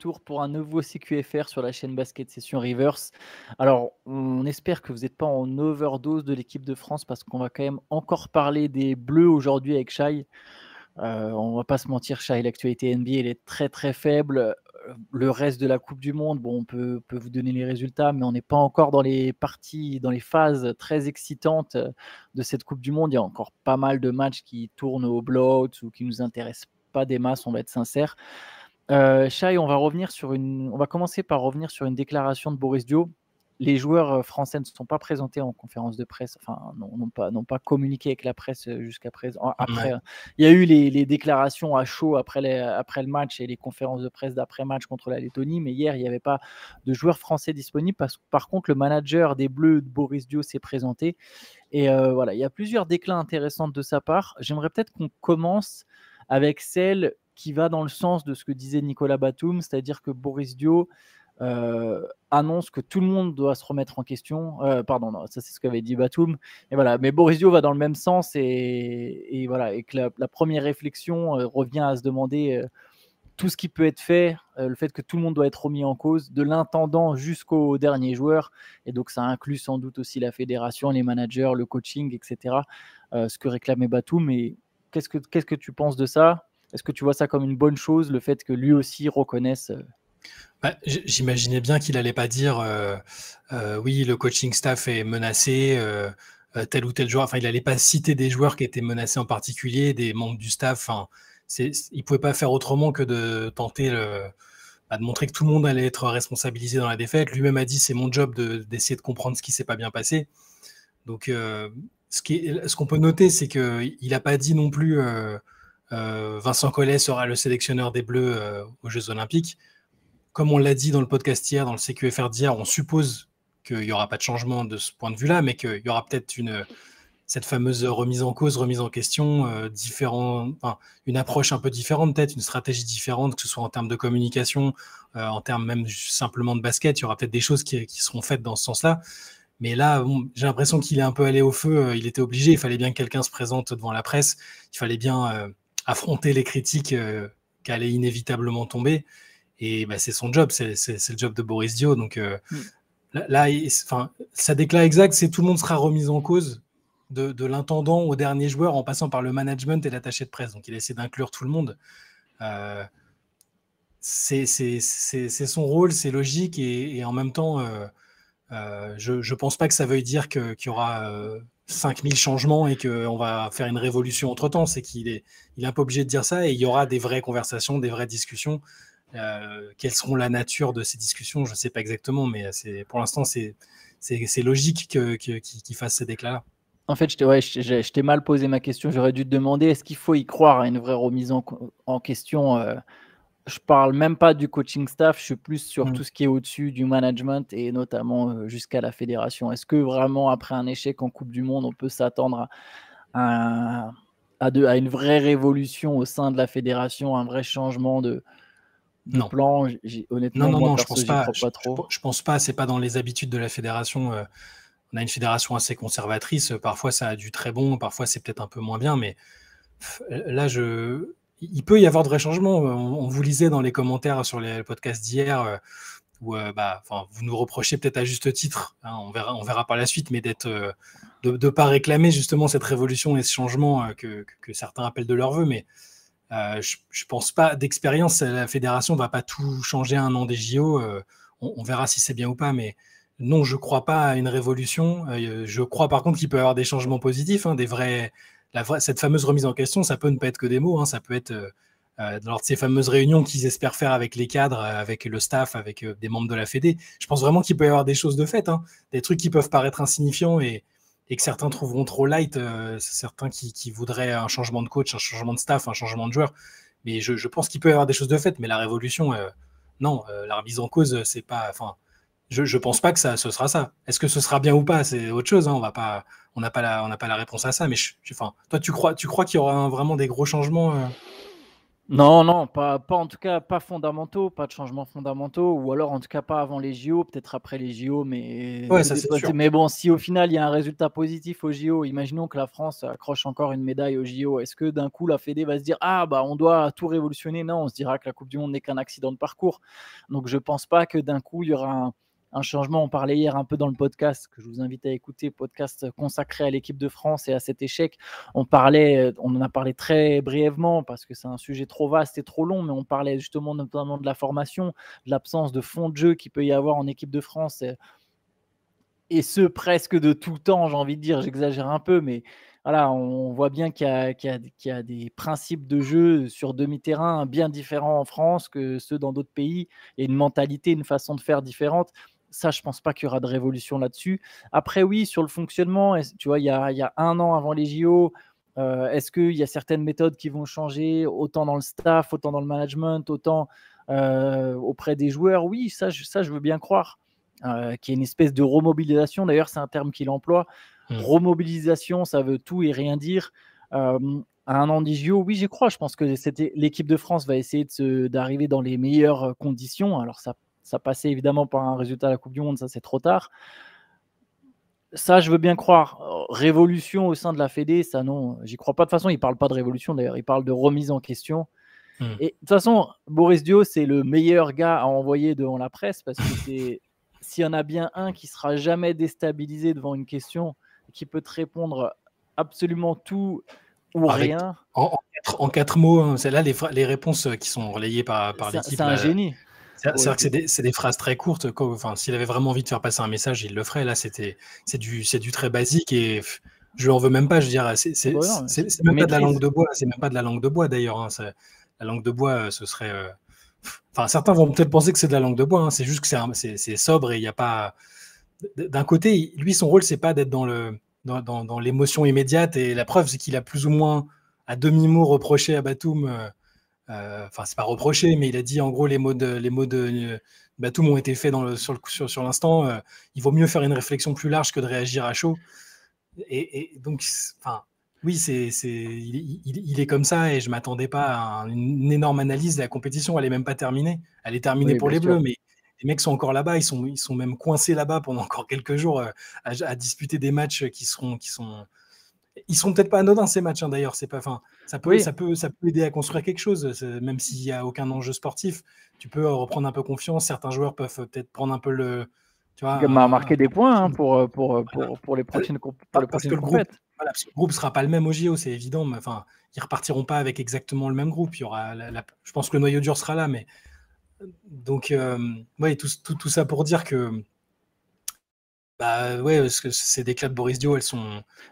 retour pour un nouveau CQFR sur la chaîne Basket Session Reverse. Alors, on espère que vous n'êtes pas en overdose de l'équipe de France parce qu'on va quand même encore parler des Bleus aujourd'hui avec Shai. On va pas se mentir, Shai, l'actualité NBA, elle est très très faible. Le reste de la Coupe du Monde, bon, on peut vous donner les résultats, mais on n'est pas encore dans les parties, dans les phases très excitantes de cette Coupe du Monde. Il y a encore pas mal de matchs qui tournent au blowout ou qui nous intéressent pas des masses, on va être sincère. Shai, on va commencer par revenir sur une déclaration de Boris Dio. Les joueurs français ne se sont pas présentés en conférence de presse, enfin n'ont pas communiqué avec la presse jusqu'à présent. Après, Ouais. il y a eu les déclarations à chaud après le match et les conférences de presse d'après-match contre la Lettonie, mais hier, il n'y avait pas de joueurs français disponibles. Par contre, le manager des Bleus, Boris Dio, s'est présenté. Et voilà, il y a plusieurs déclins intéressants de sa part. J'aimerais peut-être qu'on commence avec celle qui va dans le sens de ce que disait Nicolas Batum, c'est-à-dire que Boris Dio annonce que tout le monde doit se remettre en question. Pardon, non, ça c'est ce qu'avait dit Batum. Et voilà, mais Boris Dio va dans le même sens et voilà, et que la première réflexion revient à se demander tout ce qui peut être fait, le fait que tout le monde doit être remis en cause, de l'intendant jusqu'au dernier joueur. Et donc ça inclut sans doute aussi la fédération, les managers, le coaching, etc. Ce que réclamait Batum. Mais qu'est-ce que tu penses de ça? Est-ce que tu vois ça comme une bonne chose, le fait que lui aussi reconnaisse J'imaginais bien qu'il allait pas dire oui, le coaching staff est menacé, tel ou tel joueur. Enfin, il allait pas citer des joueurs qui étaient menacés en particulier, des membres du staff. Enfin, il pouvait pas faire autrement que de tenter de montrer que tout le monde allait être responsabilisé dans la défaite. Lui-même a dit c'est mon job d'essayer de comprendre ce qui s'est pas bien passé. Donc, ce qu'on peut noter, c'est qu'il n'a pas dit non plus Vincent Collet sera le sélectionneur des Bleus aux Jeux Olympiques. Comme on l'a dit dans le podcast hier, dans le CQFR d'hier, on suppose qu'il n'y aura pas de changement de ce point de vue-là, mais qu'il y aura peut-être cette fameuse remise en cause, remise en question, une approche un peu différente, peut-être une stratégie différente, que ce soit en termes de communication, en termes même simplement de basket. Il y aura peut-être des choses qui seront faites dans ce sens-là. Mais là, bon, j'ai l'impression qu'il est un peu allé au feu. Il était obligé. Il fallait bien que quelqu'un se présente devant la presse. Il fallait bien affronter les critiques qui allaient inévitablement tomber. Et c'est son job, c'est le job de Boris Dio. Donc sa déclat exact, c'est tout le monde sera remis en cause, de l'intendant au dernier joueur, en passant par le management et l'attaché de presse. Donc il essaie d'inclure tout le monde. C'est son rôle, c'est logique, et en même temps, je pense pas que ça veuille dire qu'il y aura 5000 changements et qu'on va faire une révolution entre-temps. C'est qu'il est un peu obligé de dire ça, et il y aura des vraies conversations, des vraies discussions. Quelles seront la nature de ces discussions, je ne sais pas exactement, mais pour l'instant, c'est logique qu'il fasse ces déclats-là. En fait, je t'ai mal posé ma question. J'aurais dû te demander, est-ce qu'il faut y croire à une vraie remise en question Je parle même pas du coaching staff, je suis plus sur tout ce qui est au-dessus du management et notamment jusqu'à la fédération. Est-ce que vraiment, après un échec en Coupe du Monde, on peut s'attendre à une vraie révolution au sein de la fédération, un vrai changement de plan? Honnêtement, moi, je perso, pense j'y pas. crois pas trop. Je pense pas. C'est pas dans les habitudes de la fédération. On a une fédération assez conservatrice. Parfois, ça a du très bon. Parfois, c'est peut-être un peu moins bien. Mais là, il peut y avoir de vrais changements. On vous lisait dans les commentaires sur les podcasts d'hier où vous nous reprochez peut-être à juste titre. Hein, on verra par la suite, mais de pas réclamer justement cette révolution et ce changement que certains appellent de leur vœu. Mais je pense pas, d'expérience, la fédération va pas tout changer à un an des JO. On verra si c'est bien ou pas, mais non, je crois pas à une révolution. Je crois par contre qu'il peut y avoir des changements positifs, hein, cette fameuse remise en question, ça peut ne pas être que des mots, hein, ça peut être lors de ces fameuses réunions qu'ils espèrent faire avec les cadres, avec le staff, avec des membres de la Fédé. Je pense vraiment qu'il peut y avoir des choses de fait, hein, des trucs qui peuvent paraître insignifiants et que certains trouveront trop light, certains qui voudraient un changement de coach, un changement de staff, un changement de joueur. Mais je pense qu'il peut y avoir des choses de fait, mais la révolution, non, la remise en cause, c'est pas. Enfin, je pense pas que ce sera ça. Est-ce que ce sera bien ou pas, c'est autre chose. Hein, on n'a pas la réponse à ça. Mais toi, tu crois qu'il y aura vraiment des gros changements Non, non, pas en tout cas, pas fondamentaux, pas de changements fondamentaux, ou alors en tout cas pas avant les JO, peut-être après les JO, mais Ouais, tout ça c'est dépend. sûr. Mais bon, si au final il y a un résultat positif aux JO, imaginons que la France accroche encore une médaille aux JO, est-ce que d'un coup la Fédé va se dire ah bah on doit tout révolutionner? Non, on se dira que la Coupe du Monde n'est qu'un accident de parcours. Donc je pense pas que d'un coup il y aura un changement. On parlait hier un peu dans le podcast que je vous invite à écouter, podcast consacré à l'équipe de France et à cet échec. On en a parlé très brièvement parce que c'est un sujet trop vaste et trop long, mais on parlait justement notamment de la formation, de l'absence de fond de jeu qu'il peut y avoir en équipe de France, et ce presque de tout temps, j'ai envie de dire, j'exagère un peu, mais voilà, on voit bien qu'il y a des principes de jeu sur demi-terrain bien différents en France que ceux dans d'autres pays, et une mentalité, une façon de faire différente. Ça, je pense pas qu'il y aura de révolution là-dessus. Après, oui, sur le fonctionnement, tu vois, il y a 1 an avant les JO, est-ce qu'il y a certaines méthodes qui vont changer, autant dans le staff, autant dans le management, autant auprès des joueurs? Oui, ça, je veux bien croire. Qui est une espèce de remobilisation. D'ailleurs, c'est un terme qu'il emploie. Mm. Remobilisation, ça veut tout et rien dire. À 1 an des JO, oui, j'y crois. Je pense que l'équipe de France va essayer d'arriver dans les meilleures conditions. Alors, ça passait évidemment par un résultat à la Coupe du Monde, ça c'est trop tard. Ça, je veux bien croire. Révolution au sein de la Fédé, ça non, j'y crois pas. De toute façon, il parle pas de révolution d'ailleurs, il parle de remise en question. Mm. Et de toute façon, Boris Dio, c'est le meilleur gars à envoyer devant la presse parce que s'il y en a bien un qui sera jamais déstabilisé devant une question, qui peut te répondre absolument tout ou Avec, rien, en quatre mots, hein, c'est là les réponses qui sont relayées par c'est l'équipe. un Là, génie, c'est-à-dire Boris que Dio. c'est des phrases très courtes. Enfin, s'il avait vraiment envie de faire passer un message, il le ferait. Là, c'est du très basique et je lui en veux même pas. Je veux dire, Ah bah non, c'est il même pas de la langue maîtrise. de bois. C'est même pas de la langue de bois d'ailleurs. Hein, la langue de bois, ce serait. Enfin, certains vont peut-être penser que c'est de la langue de bois. Hein, c'est juste que c'est sobre et il n'y a pas. D'un côté, lui, son rôle, c'est pas d'être dans l'émotion immédiate. Et la preuve, c'est qu'il a plus ou moins à demi-mot reproché à Batum. Enfin, c'est pas reproché, mais il a dit en gros les mots de Batum ont été faits sur l'instant. Il vaut mieux faire une réflexion plus large que de réagir à chaud. Et donc, enfin, oui, il est comme ça et je m'attendais pas à une énorme analyse. La compétition, elle est même pas terminée. Elle est terminée Oui, pour bien les Bleus, sûr. mais les mecs sont encore là-bas. Ils sont même coincés là-bas pendant encore quelques jours à disputer des matchs ils seront peut-être pas anodins ces matchs, hein, d'ailleurs. C'est pas, enfin, Oui, ça peut aider à construire quelque chose, même s'il y a aucun enjeu sportif. Tu peux reprendre un peu confiance. Certains joueurs peuvent peut-être prendre un peu le, tu vois, marquer des points hein, pour les voilà. prochaines, pour les Parce que prochaines le groupe, compètes. voilà, parce que le groupe sera pas le même au JO, c'est évident. Mais, enfin, ils repartiront pas avec exactement le même groupe. Il y aura, je pense que le noyau dur sera là, mais donc, ouais, tout ça pour dire que bah ouais, parce que ces déclats de Boris Dio, elles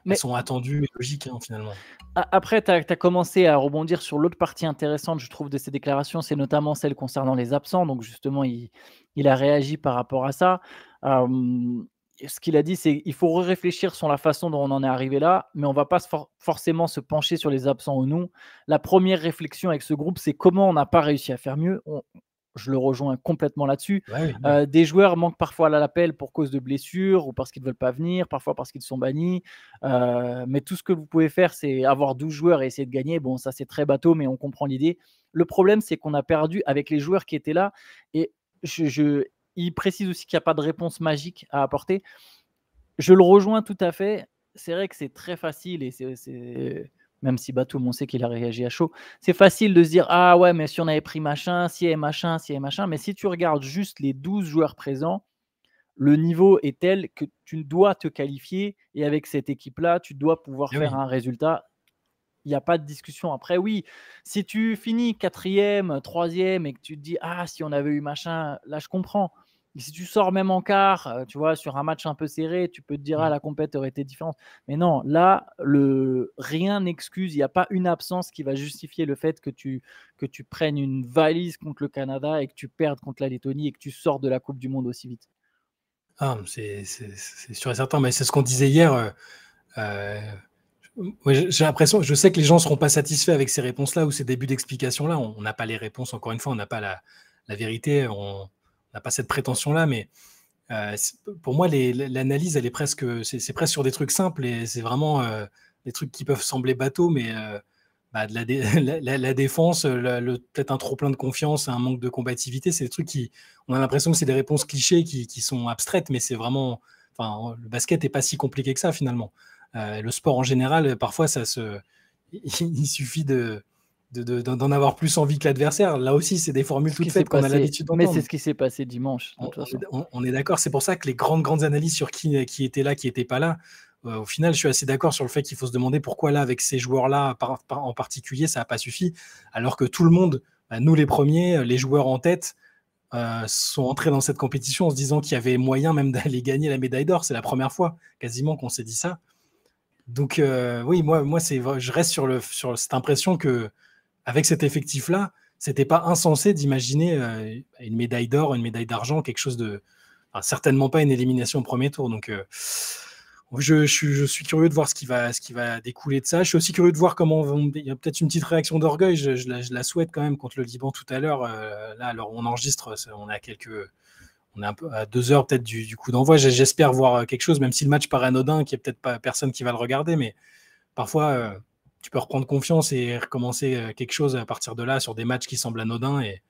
Mais sont attendues et logiques hein, finalement. Après, tu as commencé à rebondir sur l'autre partie intéressante, je trouve, de ces déclarations, c'est notamment celle concernant les absents. Donc justement, il a réagi par rapport à ça. Ce qu'il a dit, c'est: «Il faut réfléchir sur la façon dont on en est arrivé là, mais on va pas forcément se pencher sur les absents ou non. La première réflexion avec ce groupe, c'est comment on n'a pas réussi à faire mieux». Je le rejoins complètement là-dessus. Ouais, oui, oui. Des joueurs manquent parfois à l'appel pour cause de blessures ou parce qu'ils ne veulent pas venir, parfois parce qu'ils sont bannis. Mais tout ce que vous pouvez faire, c'est avoir 12 joueurs et essayer de gagner. Bon, ça, c'est très bateau, mais on comprend l'idée. Le problème, c'est qu'on a perdu avec les joueurs qui étaient là. Et il précise aussi qu'il n'y a pas de réponse magique à apporter. Je le rejoins tout à fait. C'est vrai que c'est très facile, et même si Batum, on sait qu'il a réagi à chaud, c'est facile de se dire: «Ah ouais, mais si on avait pris machin, si et machin, si et machin». Mais si tu regardes juste les 12 joueurs présents, le niveau est tel que tu dois te qualifier, et avec cette équipe-là, tu dois pouvoir Eh faire oui. un résultat. Il n'y a pas de discussion. Après, oui, si tu finis quatrième, troisième et que tu te dis: «Ah, si on avait eu machin», là, je comprends. Mais si tu sors même en quart, tu vois, sur un match un peu serré, tu peux te dire: «Ah, Mm. la compète aurait été différente». Mais non, là, rien n'excuse. Il n'y a pas une absence qui va justifier le fait que tu prennes une valise contre le Canada et que tu perdes contre la Lettonie et que tu sors de la coupe du monde aussi vite. Ah, c'est sûr et certain, mais c'est ce qu'on disait hier. Euh, ouais, j'ai l'impression, je sais que les gens ne seront pas satisfaits avec ces réponses-là ou ces débuts d'explication-là. On n'a pas les réponses, encore une fois, on n'a pas la vérité, on n'a pas cette prétention-là, mais pour moi, l'analyse, elle est presque, c'est presque sur des trucs simples et c'est vraiment des trucs qui peuvent sembler bateaux, mais de la défense, peut-être un trop plein de confiance, un manque de combativité. C'est des trucs on a l'impression que c'est des réponses clichés qui sont abstraites, mais c'est vraiment, enfin, le basket n'est pas si compliqué que ça finalement. Le sport en général, parfois, il suffit d'en avoir plus envie que l'adversaire. Là aussi, c'est des formules Ce qui toutes s'est faites qu'on a passé, l'habitude mais c'est d'entendre. ce qui s'est passé dimanche, de toute On façon. on est d'accord. C'est pour ça que les grandes analyses sur qui était là, qui n'était pas là, au final, je suis assez d'accord sur le fait qu'il faut se demander pourquoi là, avec ces joueurs-là en particulier, ça n'a pas suffi, alors que tout le monde, nous les premiers, les joueurs en tête, sont entrés dans cette compétition en se disant qu'il y avait moyen même d'aller gagner la médaille d'or. C'est la première fois quasiment qu'on s'est dit ça. Donc oui, moi je reste sur cette impression que avec cet effectif-là, c'était pas insensé d'imaginer une médaille d'or, une médaille d'argent, quelque chose de, enfin, certainement pas une élimination au premier tour. Donc je suis curieux de voir ce qui va découler de ça. Je suis aussi curieux de voir il y a peut-être une petite réaction d'orgueil. Je la souhaite quand même contre le Liban tout à l'heure. Là, alors on enregistre, on est un peu à 2 heures peut-être du coup d'envoi. J'espère voir quelque chose, même si le match paraît anodin, qu'il n'y a peut-être pas personne qui va le regarder, mais parfois tu peux reprendre confiance et recommencer quelque chose à partir de là sur des matchs qui semblent anodins, et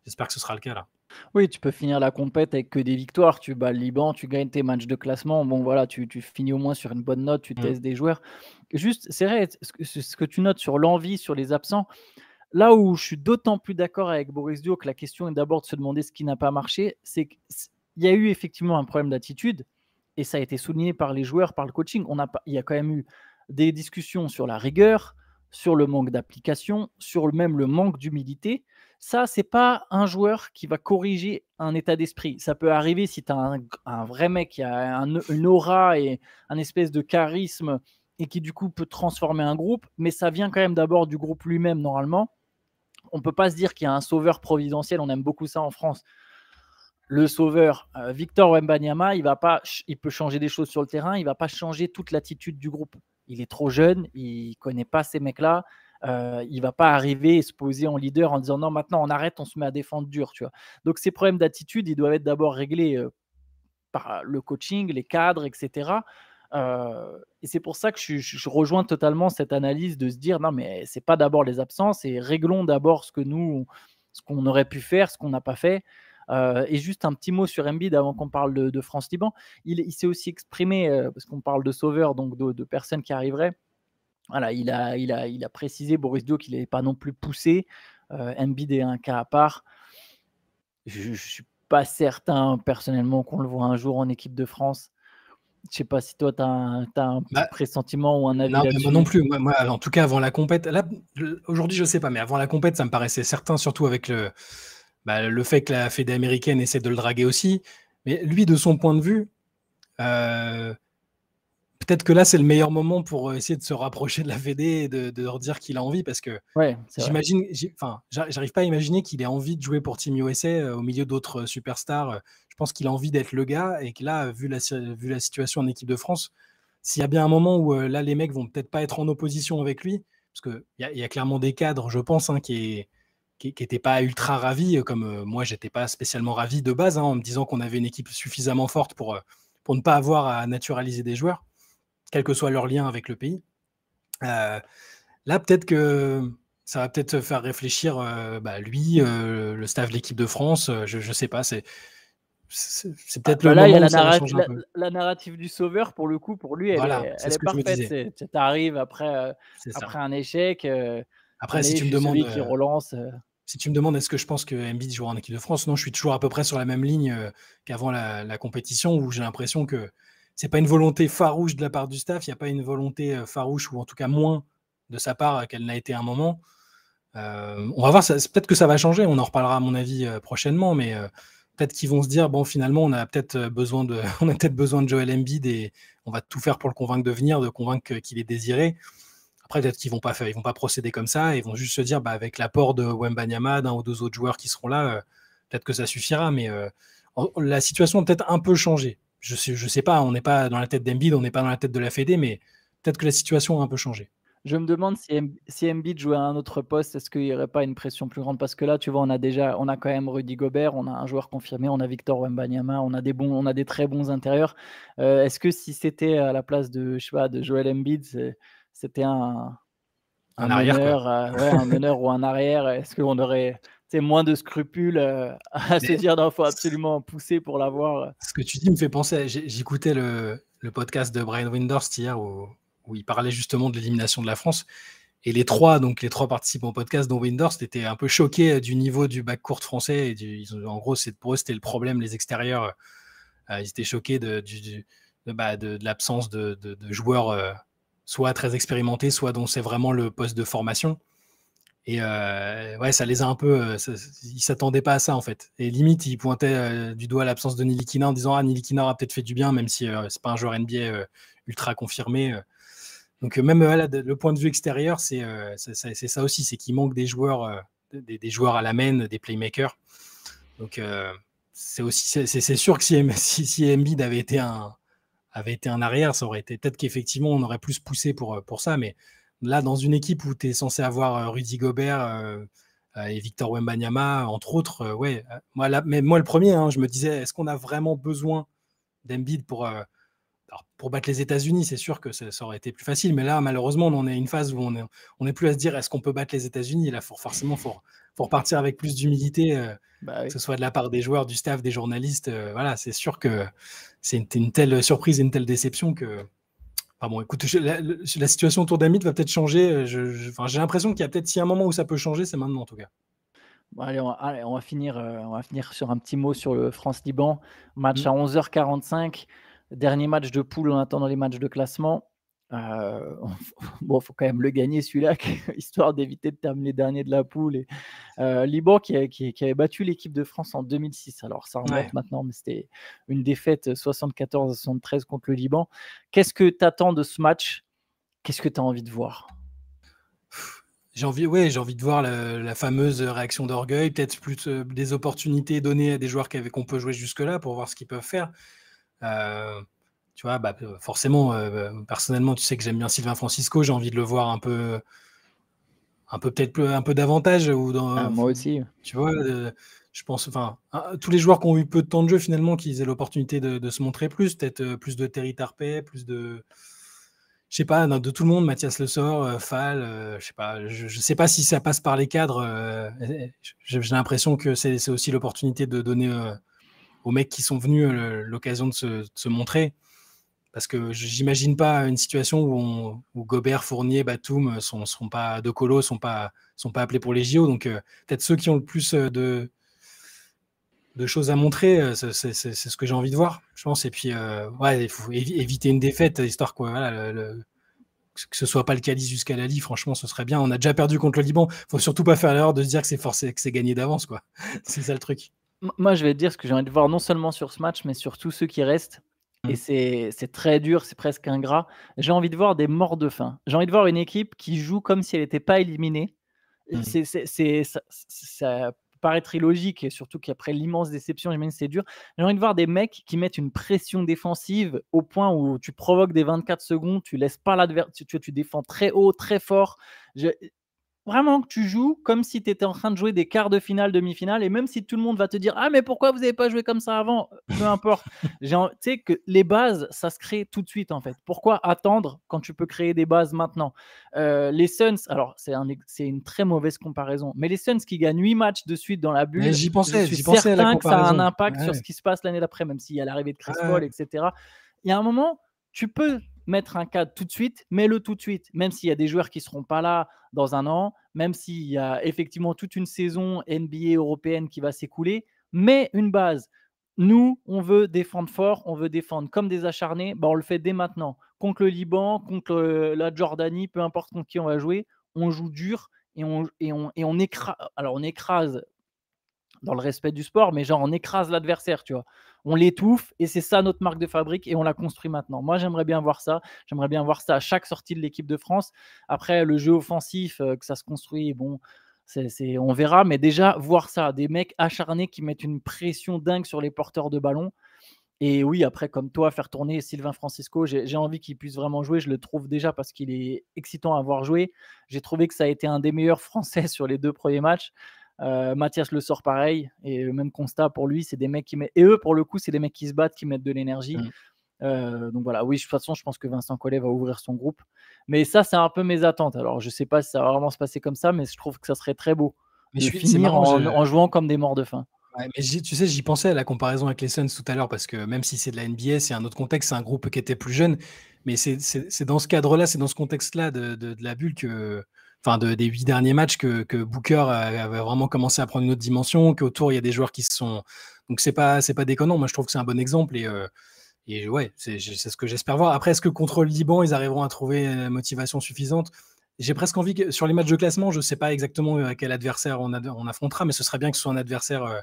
j'espère que ce sera le cas là. Oui, tu peux finir la compète avec que des victoires. Tu bats le Liban, tu gagnes tes matchs de classement. Bon, voilà, tu finis au moins sur une bonne note, tu Mm. testes des joueurs. Juste, c'est vrai, ce que tu notes sur l'envie, sur les absents, là où je suis d'autant plus d'accord avec Boris Dio que la question est d'abord de se demander ce qui n'a pas marché, c'est qu'il y a eu effectivement un problème d'attitude et ça a été souligné par les joueurs, par le coaching. Il y a quand même eu des discussions sur la rigueur, sur le manque d'application, sur même le manque d'humilité. Ça, c'est pas un joueur qui va corriger un état d'esprit. Ça peut arriver si tu as un vrai mec qui a une aura et un espèce de charisme et qui du coup peut transformer un groupe, mais ça vient quand même d'abord du groupe lui-même normalement. On ne peut pas se dire qu'il y a un sauveur providentiel, on aime beaucoup ça en France. Le sauveur, Victor Wembanyama, il peut changer des choses sur le terrain, il ne va pas changer toute l'attitude du groupe. Il est trop jeune, il ne connaît pas ces mecs-là. Il ne va pas arriver et se poser en leader en disant non, maintenant on arrête, on se met à défendre dur. Tu vois. Donc ces problèmes d'attitude, ils doivent être d'abord réglés par le coaching, les cadres, etc. Et c'est pour ça que je rejoins totalement cette analyse de se dire non, mais c'est pas d'abord les absences et réglons d'abord ce qu'on aurait pu faire, ce qu'on n'a pas fait. Et juste un petit mot sur Embiid avant qu'on parle de France-Liban. Il s'est aussi exprimé, parce qu'on parle de sauveur, donc de personnes qui arriveraient. Voilà, il a précisé, Boris Dio, qu'il n'est pas non plus poussé. Embiid est un cas à part. Je ne suis pas certain personnellement qu'on le voit un jour en équipe de France. Je sais pas si toi, tu as un Bah, pressentiment ou un avis non, mais moi non là-dessus? plus. Moi, en tout cas, avant la compète, là, aujourd'hui, je sais pas, mais avant la compète, ça me paraissait certain, surtout avec le fait que la Fédé américaine essaie de le draguer aussi. Mais lui, de son point de vue, euh, peut-être que là, c'est le meilleur moment pour essayer de se rapprocher de la Fédé et de leur dire qu'il a envie, parce que Ouais, c'est vrai. j'arrive pas à imaginer qu'il ait envie de jouer pour Team USA au milieu d'autres superstars. Je pense qu'il a envie d'être le gars, et que là, vu la situation en équipe de France, s'il y a bien un moment où là, les mecs vont peut-être pas être en opposition avec lui, parce qu'il y a clairement des cadres, je pense, hein, qui n'étaient pas ultra ravis, comme moi, j'étais pas spécialement ravi de base, hein, en me disant qu'on avait une équipe suffisamment forte pour ne pas avoir à naturaliser des joueurs, quel que soit leur lien avec le pays. Là, peut-être que ça va peut-être faire réfléchir lui, le staff de l'équipe de France. Je ne sais pas, c'est peut-être le Là, il y a moment où ça va changer un peu. la narrative du sauveur, pour le coup, pour lui, elle Voilà, est c'est elle ce est que je me parfaite. disais. Tu arrives après, C'est ça. après un échec, Après, allez, je suis celui qui relance. si tu me demandes est-ce que je pense que Embiid jouera en équipe de France, non, je suis toujours à peu près sur la même ligne qu'avant la compétition, où j'ai l'impression que c'est pas une volonté farouche de la part du staff, il n'y a pas une volonté farouche, ou en tout cas moins de sa part qu'elle n'a été à un moment. On va voir, peut-être que ça va changer, on en reparlera à mon avis prochainement, mais peut-être qu'ils vont se dire, bon, finalement, on a peut-être besoin de Joel Embiid, et on va tout faire pour le convaincre de venir, de convaincre qu'il est désiré. Après, peut-être qu'ils vont pas procéder comme ça, ils vont juste se dire, avec l'apport de Wembanyama, d'un ou deux autres joueurs qui seront là, peut-être que ça suffira, mais la situation a peut-être un peu changé. Je sais pas, on n'est pas dans la tête d'Embiid, on n'est pas dans la tête de la Fédé, mais peut-être que la situation a un peu changé. Je me demande si Embiid jouait à un autre poste, est-ce qu'il n'y aurait pas une pression plus grande? Parce que là, tu vois, on a quand même Rudy Gobert, on a un joueur confirmé, on a Victor Wembanyama, on a des très bons intérieurs. Est-ce que si c'était à la place de, je sais pas, de Joel Embiid, c'était Un un arrière, quoi. meneur, ouais, un meneur ou un arrière, est-ce qu'on aurait, tu sais, moins de scrupules, à se Mais dire: «Non, faut absolument pousser pour l'avoir», ce que tu dis me fait penser à j'écoutais le podcast de Brian Windhorst hier où il parlait justement de l'élimination de la France et les 3 participants au podcast, dont Windhorst, étaient un peu choqués du niveau du backcourt français et en gros, pour eux, c'était le problème, les extérieurs, ils étaient choqués de l'absence de joueurs, soit très expérimentés, soit dont c'est vraiment le poste de formation. Et ouais, ça les a un peu. Ils s'attendaient pas à ça en fait. Et limite, ils pointaient du doigt l'absence de Nilikina en disant ah Nilikina aura peut-être fait du bien, même si c'est pas un joueur NBA ultra confirmé. Donc même voilà, le point de vue extérieur, c'est ça aussi, c'est qu'il manque des joueurs, des joueurs à la main, des playmakers. Donc c'est aussi c'est sûr que si Embiid avait été un arrière, ça aurait été peut-être qu'effectivement on aurait plus poussé pour ça, mais là dans une équipe où tu es censé avoir Rudy Gobert et Victor Wembanyama entre autres, ouais, moi le premier, hein, je me disais est-ce qu'on a vraiment besoin d'Embiid pour battre les États-Unis? C'est sûr que ça aurait été plus facile, mais là malheureusement on en est à une phase où on est plus à se dire est-ce qu'on peut battre les États-Unis? Et là forcément faut repartir avec plus d'humilité, bah, que oui. ce soit de la part des joueurs, du staff, des journalistes. Voilà, c'est sûr que c'est une telle surprise et une telle déception que. Enfin bon, écoute, la situation autour d'Amid va peut-être changer. Enfin, j'ai l'impression qu'il y a peut-être s'il y a un moment où ça peut changer, c'est maintenant en tout cas. Bon allez, on va finir sur un petit mot sur le France-Liban. Match Mm. à 11h45, dernier match de poule en attendant les matchs de classement. Heu, bon, faut quand même le gagner celui-là, histoire d'éviter de terminer dernier de la poule. Et Liban qui avait battu l'équipe de France en 2006. Alors ça Ouais. remonte maintenant, mais c'était une défaite 74-73 contre le Liban. Qu'est-ce que tu attends de ce match? Qu'est-ce que tu as envie de voir? J'ai envie de voir la fameuse réaction d'orgueil, peut-être plus des opportunités données à des joueurs qu'on peut jouer jusque-là pour voir ce qu'ils peuvent faire. Tu vois, bah, forcément, personnellement, tu sais que j'aime bien Sylvain Francisco, j'ai envie de le voir peut-être un peu davantage Ah, moi aussi. tu vois, je pense, enfin, tous les joueurs qui ont eu peu de temps de jeu finalement, qu'ils aient l'opportunité de se montrer plus, peut-être plus de Terry Tarpey, plus de, je sais pas, de tout le monde, Mathias Le Sort, Fall, je sais pas, je sais pas si ça passe par les cadres. J'ai l'impression que c'est aussi l'opportunité de donner aux mecs qui sont venus l'occasion de se montrer. Parce que j'imagine pas une situation où Gobert, Fournier, Batum seront pas de colo, sont pas appelés pour les JO. Donc peut-être ceux qui ont le plus de choses à montrer, c'est ce que j'ai envie de voir, je pense. Et puis ouais, il faut éviter une défaite, histoire quoi. Voilà, que ce soit pas le calice jusqu'à la Ligue, franchement, ce serait bien. On a déjà perdu contre le Liban. Faut surtout pas faire l'erreur de se dire que c'est forcé, que c'est gagné d'avance, quoi. C'est ça le truc. Moi, je vais te dire ce que j'ai envie de voir non seulement sur ce match, mais sur tous ceux qui restent. Et Mm. c'est très dur, c'est presque ingrat. J'ai envie de voir des morts de faim. J'ai envie de voir une équipe qui joue comme si elle n'était pas éliminée. Mm. Ça peut paraître illogique, et surtout qu'après l'immense déception, j'imagine que c'est dur. J'ai envie de voir des mecs qui mettent une pression défensive au point où tu provoques des 24 secondes, tu laisses pas l'adversaire, tu défends très haut, très fort. Je Vraiment que tu joues comme si tu étais en train de jouer des quarts de finale, demi-finale, et même si tout le monde va te dire: «Ah mais pourquoi vous avez pas joué comme ça avant?» Peu importe. Tu sais que les bases, ça se crée tout de suite, en fait. Pourquoi attendre quand tu peux créer des bases maintenant? Les Suns, alors c'est une très mauvaise comparaison, mais les Suns qui gagnent 8 matchs de suite dans la Mais bulle, je suis j'y pensais à la certain que ça a un comparaison. impact sur Ouais. ce qui se passe l'année d'après, même s'il y a l'arrivée de Chris Ouais. Paul et cetera. Il y a un moment, tu peux mettre un cadre tout de suite, mets-le tout de suite, même s'il y a des joueurs qui seront pas là dans un an, même s'il y a effectivement toute une saison NBA européenne qui va s'écouler, mais une base. Nous, on veut défendre fort, on veut défendre comme des acharnés, bah, on le fait dès maintenant. Contre le Liban, contre la Jordanie, peu importe contre qui on va jouer, on joue dur et on écrase. Alors, on écrase dans le respect du sport, mais genre on écrase l'adversaire, tu vois. On l'étouffe et c'est ça notre marque de fabrique et on la construit maintenant. Moi, j'aimerais bien voir ça. J'aimerais bien voir ça à chaque sortie de l'équipe de France. Après, le jeu offensif, que ça se construit, bon, on verra. Mais déjà, voir ça, des mecs acharnés qui mettent une pression dingue sur les porteurs de ballon. Et oui, après, comme toi, faire tourner Sylvain Francisco, j'ai envie qu'il puisse vraiment jouer. Je le trouve déjà parce qu'il est excitant à voir jouer. J'ai trouvé que ça a été un des meilleurs Français sur les 2 premiers matchs. Mathias Le Sort pareil, et le même constat pour lui, c'est des mecs qui mettent, et eux pour le coup, c'est des mecs qui se battent, qui mettent de l'énergie. Mm. Donc voilà, oui, de toute façon, je pense que Vincent Collet va ouvrir son groupe. Mais ça, c'est un peu mes attentes. Alors, je sais pas si ça va vraiment se passer comme ça, mais je trouve que ça serait très beau Mais de c'est finir marrant, en jouant comme des morts de faim. ouais, mais tu sais, j'y pensais à la comparaison avec les Suns tout à l'heure parce que même si c'est de la NBA, c'est un autre contexte, c'est un groupe qui était plus jeune, mais c'est dans ce cadre-là, c'est dans ce contexte-là de la bulle enfin des 8 derniers matchs que Booker avait vraiment commencé à prendre une autre dimension, qu'autour il y a des joueurs qui se sont, donc c'est pas déconnant. Moi je trouve que c'est un bon exemple et ouais, c'est ce que j'espère voir. Après, est-ce que contre le Liban ils arriveront à trouver une motivation suffisante? J'ai presque envie que sur les matchs de classement, je ne sais pas exactement quel adversaire on affrontera, mais ce serait bien que ce soit un adversaire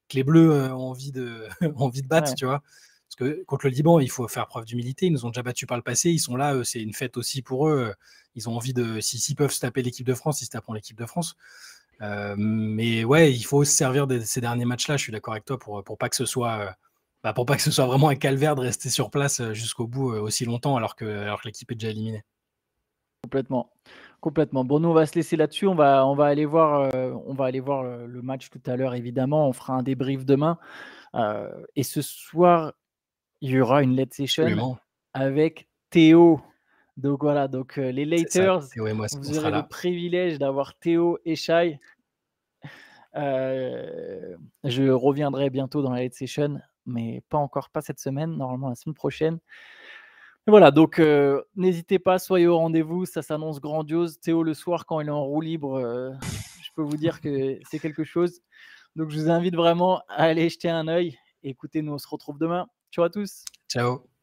que les Bleus ont envie de, ont envie de battre, Ouais. tu vois. Parce que contre le Liban, il faut faire preuve d'humilité. Ils nous ont déjà battus par le passé. Ils sont là, c'est une fête aussi pour eux. Ils ont envie de, s'ils peuvent se taper l'équipe de France, ils se taperont l'équipe de France. Mais ouais, il faut se servir de ces derniers matchs-là. Je suis d'accord avec toi pour pas que ce soit, pour pas que ce soit vraiment un calvaire de rester sur place jusqu'au bout aussi longtemps alors que l'équipe est déjà éliminée. Complètement, complètement. Bon, nous, on va se laisser là-dessus. On va aller voir le match tout à l'heure, évidemment. On fera un débrief demain. Et ce soir, il y aura une late session Absolument. avec Théo. Donc voilà, les C'est ça. Laters, Et ouais, moi, on vous sera aurez le là. privilège d'avoir Théo et Shai. Je reviendrai bientôt dans la late session, mais pas cette semaine, normalement la semaine prochaine. Et voilà, n'hésitez pas, soyez au rendez-vous, ça s'annonce grandiose. Théo, le soir, quand il est en roue libre, je peux vous dire que c'est quelque chose. Donc je vous invite vraiment à aller jeter un œil. Écoutez, nous on se retrouve demain. Ciao à tous. Ciao.